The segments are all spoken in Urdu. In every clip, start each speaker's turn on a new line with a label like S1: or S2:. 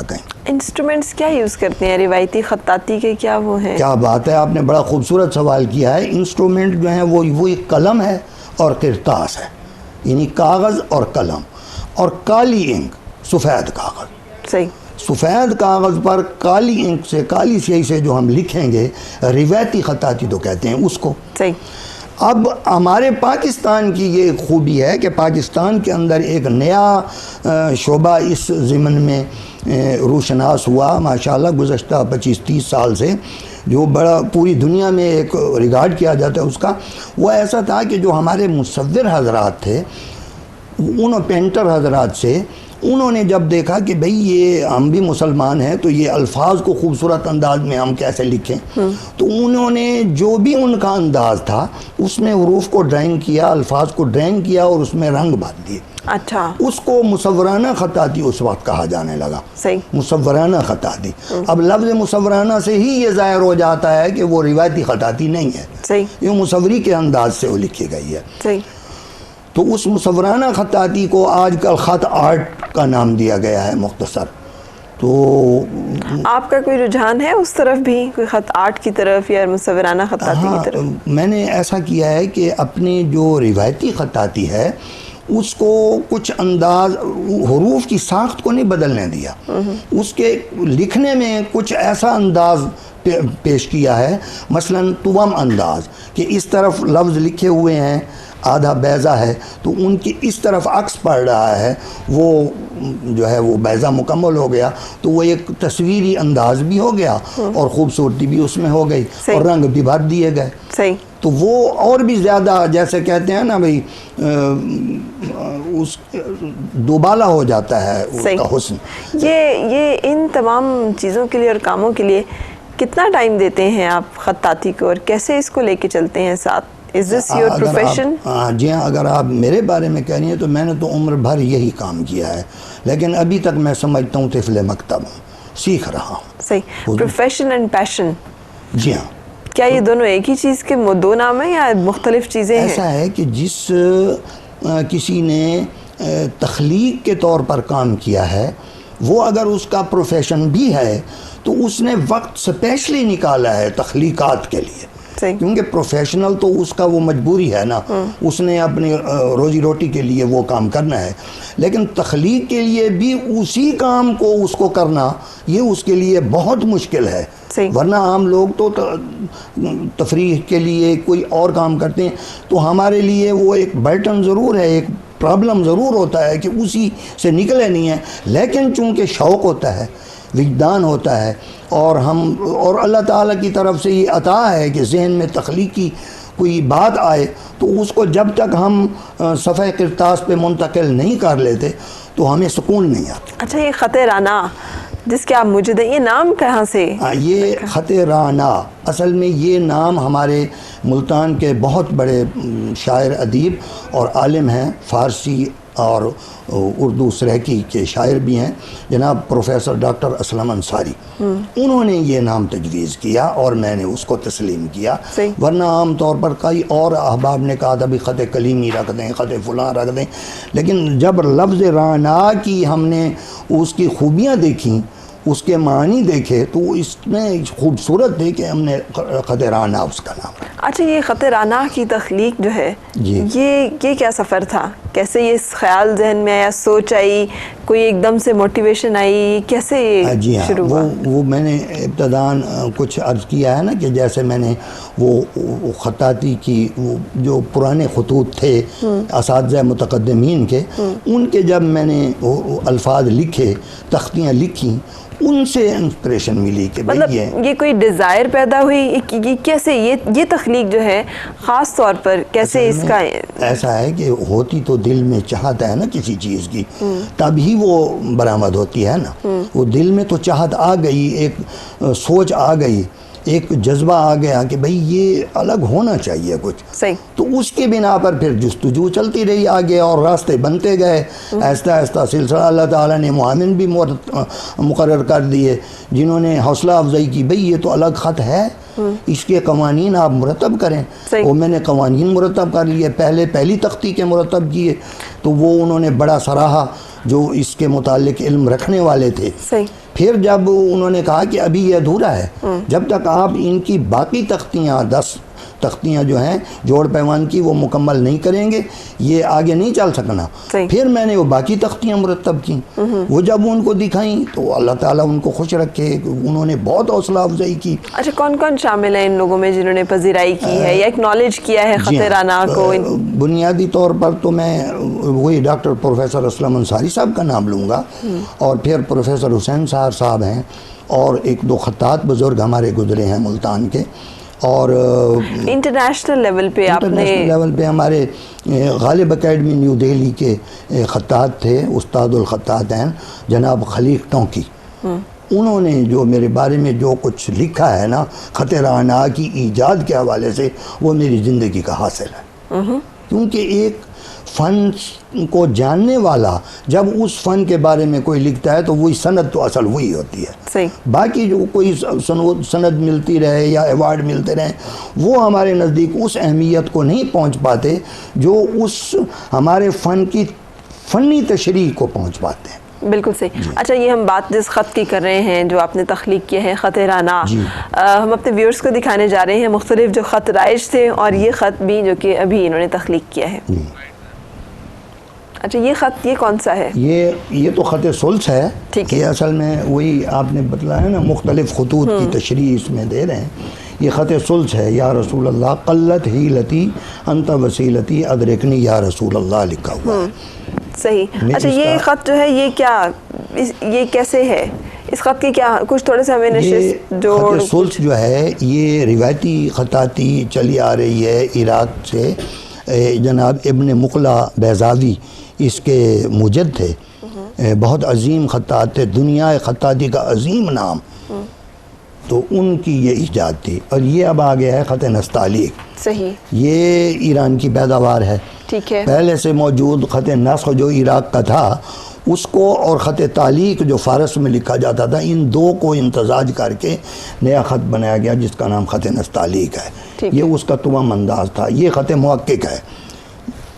S1: کہیں.
S2: انسٹرومنٹس کیا یوز کرتے ہیں روایتی خطاطی کے، کیا وہ ہیں؟
S1: کیا بات ہے، آپ نے بڑا خوبصورت سوال کیا ہے. انسٹرومنٹ جو ہیں وہ ایک قلم ہے اور کرتاس ہے، یعنی کاغذ اور قلم، اور کالی انک، سفید کاغذ.
S2: صحیح.
S1: سفید کاغذ پر کالی انک سے، کالی سیاہی سے جو ہم لکھیں گے، روایتی خطاطی تو کہتے ہیں اس کو.
S2: صحیح.
S1: اب ہمارے پاکستان کی یہ خوبی ہے کہ پاکستان کے اندر ایک نیا شعبہ اس ضمن میں روشناس ہوا ماشاءاللہ گزشتہ 25-30 سال سے، جو بڑا پوری دنیا میں ایک ریگارڈ کیا جاتا ہے اس کا. وہ ایسا تھا کہ جو ہمارے مصور حضرات تھے، پینٹر حضرات سے، انہوں نے جب دیکھا کہ بھئی یہ ہم بھی مسلمان ہیں تو یہ الفاظ کو خوبصورت انداز میں ہم کیسے لکھیں، تو انہوں نے جو بھی ان کا انداز تھا اس میں حروف کو ڈرائنگ کیا، الفاظ کو ڈرائنگ کیا اور اس میں رنگ بھر دیے.
S2: اچھا.
S1: اس کو مصورانہ خطاطی اس وقت کہا جانے لگا.
S2: صحیح.
S1: مصورانہ خطاطی. اب لفظ مصورانہ سے ہی یہ ظاہر ہو جاتا ہے کہ وہ روایتی خطاطی نہیں ہے.
S2: صحیح.
S1: یہ مصوری کے انداز سے وہ لکھی گئی ہے.
S2: صحیح.
S1: تو اس مصورانہ خطاطی کو آج کل خط آرٹ کا نام دیا گیا ہے مختصر. تو
S2: آپ کا کوئی رجحان ہے اس طرف بھی، کوئی خط آرٹ کی طرف یا مصورانہ خطاطی کی طرف؟
S1: میں نے ایسا کیا ہے کہ اپنی جو روایتی خطاطی ہے اس کو کچھ انداز، حروف کی ساخت کو نہیں بدلنے دیا، اس کے لکھنے میں کچھ ایسا انداز پیش کیا ہے، مثلا توام انداز، کہ اس طرف لفظ لکھے ہوئے ہیں، آدھا بیضہ ہے تو ان کی اس طرف عکس پڑ رہا ہے، وہ جو ہے وہ بیضہ مکمل ہو گیا، تو وہ ایک تصویری انداز بھی ہو گیا اور خوبصورتی بھی اس میں ہو گئی اور رنگ بھی بھر دیے گئے.
S2: صحیح.
S1: تو وہ اور بھی زیادہ، جیسے کہتے ہیں نا بھئی، اس دوبالا ہو جاتا ہے اس کا حسن.
S2: یہ ان تمام چیزوں کے لیے اور کاموں کے لیے کتنا ٹائم دیتے ہیں آپ خطاطی کو، اور کیسے اس کو لے کے چلتے ہیں ساتھ؟ Is this your profession?
S1: جی ہاں، اگر آپ میرے بارے میں کہہ رہی ہیں تو میں نے تو عمر بھر یہی کام کیا ہے، لیکن ابھی تک میں سمجھتا ہوں طفل مکتب ہوں، سیکھ رہا ہوں.
S2: صحیح. Profession and passion.
S1: جی ہاں.
S2: کیا یہ دونوں ایک ہی چیز کے دو نام ہیں یا مختلف چیزیں ہیں؟
S1: ایسا ہے کہ جس کسی نے تخلیق کے طور پر کام کیا ہے، وہ اگر اس کا پروفیشن بھی ہے تو اس نے وقت اسپیشلی نکالا ہے تخلیقات کے لیے، کیونکہ پروفیشنل تو اس کا وہ مجبوری ہے نا، اس نے اپنی روزی روٹی کے لیے وہ کام کرنا ہے، لیکن تخلیق کے لیے بھی اسی کام کو اس کو کرنا یہ اس کے لیے بہت مشکل ہے. ورنہ عام لوگ تو تفریح کے لیے کوئی اور کام کرتے ہیں، تو ہمارے لیے وہ ایک برڈن ضرور ہے، ایک پرابلم ضرور ہوتا ہے کہ اسی سے نکلے نہیں ہیں، لیکن چونکہ شوق ہوتا ہے، وجدان ہوتا ہے، اور اللہ تعالیٰ کی طرف سے یہ عطا ہے کہ ذہن میں تخلیقی کوئی بات آئے تو اس کو جب تک ہم صفحہ کرتاس پہ منتقل نہیں کر لیتے تو ہمیں سکون نہیں آتا.
S2: اچھا، یہ خط رانا جس کے آپ مجھے دیں، یہ نام کہاں سے؟
S1: یہ خط رانا اصل میں یہ نام ہمارے ملتان کے بہت بڑے شاعر ادیب اور عالم ہیں، فارسی اور اردو سریکی کے شاعر بھی ہیں، جناب پروفیسر ڈاکٹر اسلم انصاری، انہوں نے یہ نام تجویز کیا اور میں نے اس کو تسلیم کیا. ورنہ عام طور پر کئی اور احباب نے کہا تھا بھی خط کلیمی رکھ دیں، خط فلاں رکھ دیں، لیکن جب لفظ رانا کی ہم نے اس کی خوبیاں دیکھیں، اس کے معنی دیکھے، تو اس میں خوبصورت تھے کہ ہم نے خط رانا اس کا نام.
S2: اچھا، یہ خط رانا کی تخلیق جو ہے،
S1: جی،
S2: یہ کیا سفر تھا؟ کیسے یہ خیال ذہن میں آیا، سوچ آئی، کوئی ایک دم سے موٹیویشن آئی، کیسے یہ شروع ہوا؟
S1: وہ میں نے ابتداً کچھ عرض کیا ہے نا کہ جیسے میں نے وہ خطاطی کی جو پرانے خطوط تھے اساتذہ متقدمین کے، ان کے جب میں نے الفاظ لکھے، تختیاں لکھیں، ان سے انسپریشن ملی کہ
S2: مطلب یہ کوئی ڈیزائر پیدا ہوئی، کیسے یہ تخلیق جو ہے خاص طور پر کیسے اس کا؟
S1: ایسا ہے کہ ہوتی تو دل میں چاہت ہے نا کسی چیز کی، تب ہی وہ برآمد ہوتی ہے نا. وہ دل میں تو چاہت آ گئی، ایک سوچ آ گئی، ایک جذبہ آ گیا کہ بھئی یہ الگ ہونا چاہیے کچھ. تو اس کی بنا پر پھر جستجو چلتی رہی آگے اور راستے بنتے گئے، آہستہ آہستہ سلسلہ. اللہ تعالیٰ نے معاون بھی مقرر کر دیے جنہوں نے حوصلہ افزائی کی، بھئی یہ تو الگ خط ہے، اس کے قوانین آپ مرتب کریں. وہ میں نے قوانین مرتب کر لیے، پہلی تختی کے مرتب کیے، تو وہ انہوں نے بڑا سراہا جو اس کے متعلق علم رکھنے والے تھے پھر جب انہوں نے کہا کہ ابھی یہ ادھورا ہے، جب تک آپ ان کی باقی تختیاں 10 تختیاں جو ہیں جوڑ پیمان کی وہ مکمل نہیں کریں گے یہ آگے نہیں چل سکنا. پھر میں نے وہ باقی تختیاں مرتب کی، وہ جب ان کو دکھائیں تو اللہ تعالیٰ ان کو خوش رکھے، انہوں نے بہت حوصلہ افزائی کی.
S2: اچھا، کون کون شامل ہیں ان لوگوں میں جنہوں نے پذیرائی کی ہے یا اکنالج کیا ہے خط رانا کو؟
S1: بنیادی طور پر تو میں وہی ڈاکٹر پروفیسر اسلم انصاری صاحب کا نام لوں گا، اور پھر پروفیسر حسین صاحب ہیں، اور 1-2 خطاط بزرگ ہمارے گزرے ہیں ملتان کے. اور
S2: انٹرنیشنل لیول پہ
S1: انٹرنیشنل لیول پہ ہمارے غالب اکیڈمی نیو دہلی کے خطاط تھے، استاد الخطاط ہیں جناب خلیق ٹونکی. انہوں نے جو میرے بارے میں جو کچھ لکھا ہے نا خط رانا کی ایجاد کے حوالے سے، وہ میری زندگی کا حاصل ہے. کیونکہ ایک فن کو جاننے والا جب اس فن کے بارے میں کوئی لکھتا ہے تو وہی سند تو اصل وہی ہوتی ہے.
S2: صحیح.
S1: باقی جو کوئی سند ملتی رہے یا ایوارڈ ملتے رہیں وہ ہمارے نزدیک اس اہمیت کو نہیں پہنچ پاتے جو اس ہمارے فن کی فنی تشریح کو پہنچ پاتے ہیں.
S2: بالکل صحیح. اچھا، یہ ہم بات جس خط کی کر رہے ہیں جو آپ نے تخلیق کیا ہے خط رانا، ہم اپنے ویورز کو دکھانے جا رہے ہیں مختلف جو خط رائج تھے اور یہ خط بھی جو کہ ابھی انہوں نے تخلیق کیا ہے. اچھا، یہ خط یہ کون سا ہے؟
S1: یہ تو خط سلس ہے. یہ اصل میں وہی آپ نے بتلایا نا، مختلف خطوط کی تشریح اس میں دے رہے ہیں. یہ خط سلس ہے. یا رسول اللہ قلت حیلتی انت وسیلتی ادرکنی یا رسول اللہ لکھا ہوا ہے.
S2: صحیح. اچھا، یہ خط جو ہے یہ کیا، یہ کیسے ہے؟ اس خط کی کیا کچھ تھوڑے سے ہمیں
S1: خط سلس جو ہے یہ روایتی خطاطی چلی آ رہی ہے عراق سے. جناب ابن مقلا بیضاوی اس کے موجد تھے، بہت عظیم خطاط تھے، دنیا خطاطی کا عظیم نام. تو ان کی یہ ایجاد تھی. اور یہ اب آ گیا ہے خط نستعلیق.
S2: صحیح.
S1: یہ ایران کی پیداوار ہے.
S2: ٹھیک ہے.
S1: پہلے سے موجود خط نسخ جو عراق کا تھا اس کو اور خط تعلیق جو فارس میں لکھا جاتا تھا، ان 2 کو امتزاج کر کے نیا خط بنایا گیا جس کا نام خط نستعلیق ہے. یہ اس کا توام انداز تھا. یہ خط محقق ہے،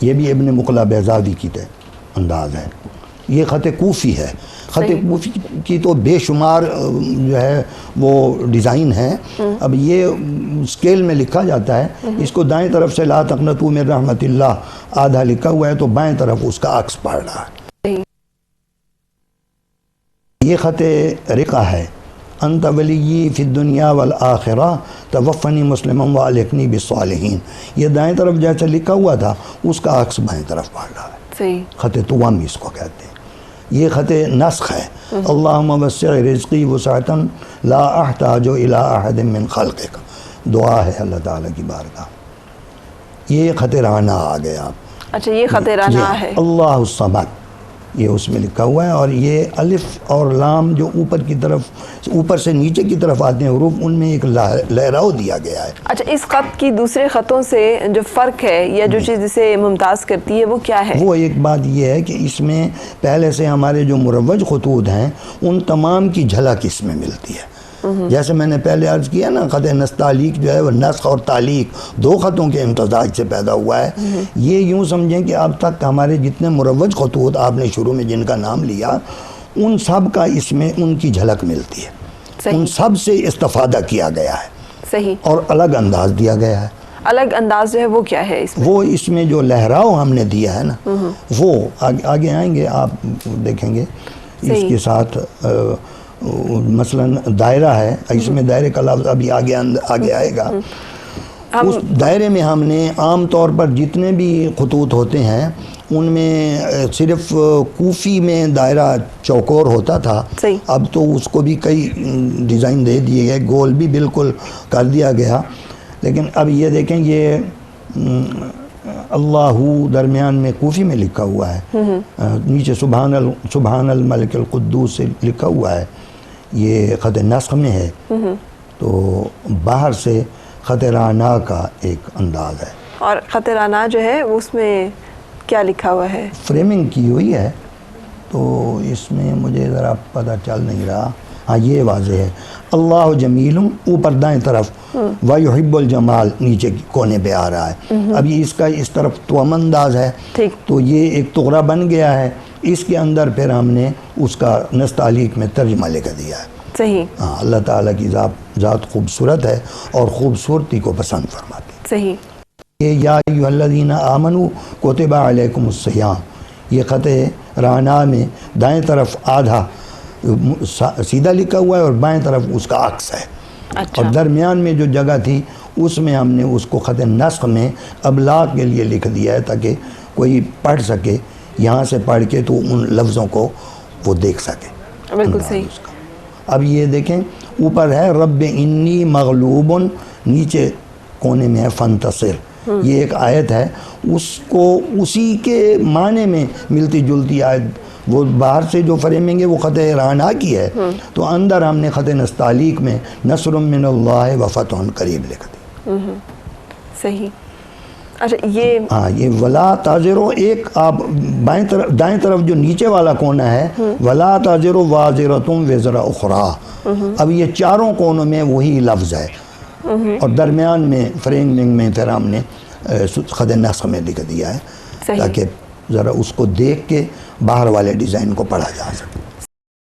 S1: یہ بھی ابن مقلا بیضاوی کی انداز ہے. یہ خط کوفی ہے. خط کوفی کی تو بے شمار جو ہے وہ ڈیزائن ہیں. اب یہ اسکیل میں لکھا جاتا ہے. اس کو دائیں طرف سے لا تقنطوا من رحمت اللہ آدھا لکھا ہوا ہے تو بائیں طرف اس کا عکس پڑ رہا ہے. یہ خط رقہ ہے. انت ولی فی الدنیا والآخرہ توفنی مسلما والحقنی بالصالحین. یہ دائیں طرف جیسے لکھا ہوا تھا اس کا عکس بائیں طرف پڑ رہا ہے.
S2: صحیح.
S1: خط توامی اس کو کہتے ہیں. یہ خط نسخ ہے. اللہم وسع رزقی وسعتا لا احتاج الی احد من خلقک. دعا ہے اللہ تعالیٰ کی بارگاہ. یہ خط رانا آ گیا.
S2: اچھا، یہ خط رانا ہے.
S1: اللہ الصمد یہ اس میں لکھا ہوا ہے. اور یہ الف اور لام جو اوپر کی طرف اوپر سے نیچے کی طرف آتے ہیں حروف، ان میں ایک لہراؤ دیا گیا ہے.
S2: اچھا، اس خط کی دوسرے خطوں سے جو فرق ہے یا جو چیز اسے ممتاز کرتی ہے وہ کیا ہے؟
S1: وہ ایک بات یہ ہے کہ اس میں پہلے سے ہمارے جو مروج خطوط ہیں ان تمام کی جھلک اس میں ملتی ہے. جیسے میں نے پہلے عرض کیا نا، خط نستعلیق جو ہے وہ نسخ اور تعلیق 2 خطوں کے امتزاج سے پیدا ہوا ہے. یہ یوں سمجھیں کہ اب تک ہمارے جتنے مروج خطوط آپ نے شروع میں جن کا نام لیا ان سب کا اس میں ان کی جھلک ملتی ہے. ان سب سے استفادہ کیا گیا ہے.
S2: صحیح.
S1: اور الگ انداز دیا گیا ہے.
S2: الگ انداز جو ہے وہ کیا ہے اس میں؟
S1: وہ اس میں جو لہراؤ ہم نے دیا ہے نا، وہ آگے آئیں گے آپ دیکھیں گے. اس کے ساتھ مثلا دائرہ ہے، اس میں دائرے کا لفظ ابھی آگے آئے گا. اس دائرے میں ہم نے عام طور پر جتنے بھی خطوط ہوتے ہیں ان میں صرف کوفی میں دائرہ چوکور ہوتا تھا. اب تو اس کو بھی کئی ڈیزائن دے دیے گئے، گول بھی بالکل کر دیا گیا. لیکن اب یہ دیکھیں، یہ اللہ درمیان میں کوفی میں لکھا ہوا ہے، نیچے سبحان الملک القدوس سے لکھا ہوا ہے. یہ خط نسخ میں ہے. تو باہر سے خط رانا کا ایک انداز ہے.
S2: اور خط رانا جو ہے اس میں کیا لکھا ہوا ہے؟
S1: فریمنگ کی ہوئی ہے تو اس میں مجھے ذرا پتہ چل نہیں رہا. ہاں، یہ واضح ہے. اللہ جمیل اوپر دائیں طرف، وَيُحِبُّ الجمال نیچے کونے پہ آ رہا ہے. اب یہ اس کا اس طرف توام انداز ہے تو یہ ایک تغرہ بن گیا ہے. اس کے اندر پھر ہم نے اس کا نستعلیق میں ترجمہ لے کر دیا ہے.
S2: صحیح.
S1: ہاں اللہ تعالیٰ کی ذات خوبصورت ہے اور خوبصورتی کو پسند فرماتی ہے.
S2: صحیح.
S1: یہ یا ایھا الذین آمنوا کتب علیکم الصیام، یہ خط رانا میں دائیں طرف آدھا سیدھا لکھا ہوا ہے اور بائیں طرف اس کا عکس ہے.
S2: اچھا.
S1: اور درمیان میں جو جگہ تھی اس میں ہم نے اس کو خط نسخ میں ابلاغ کے لیے لکھ دیا ہے تاکہ کوئی پڑھ سکے، یہاں سے پڑھ کے تو ان لفظوں کو وہ دیکھ سکے.
S2: بالکل صحیح.
S1: اب یہ دیکھیں اوپر ہے رب انی مغلوب، نیچے کونے میں ہے فانتصر. یہ ایک آیت ہے، اس کو اسی کے معنی میں ملتی جلتی آیت، وہ باہر سے جو فریمنگ ہے وہ خط رانا کی ہے، تو اندر ہم نے خط نستعلیق میں نصر من اللہ و فتح قریب لکھ دی.
S2: صحیح. اچھا یہ
S1: ولا تازرو، ایک آپ دائیں طرف جو نیچے والا کونا ہے ولا تازرو وازرتم وزر اخری، اب یہ چاروں کونوں میں وہی لفظ ہے اور درمیان میں فریمنگ میں پھر ہم نے خط نسخ میں لکھ دیا ہے تاکہ ذرا اس کو دیکھ کے باہر والے ڈیزائن کو پڑھا جا سکے.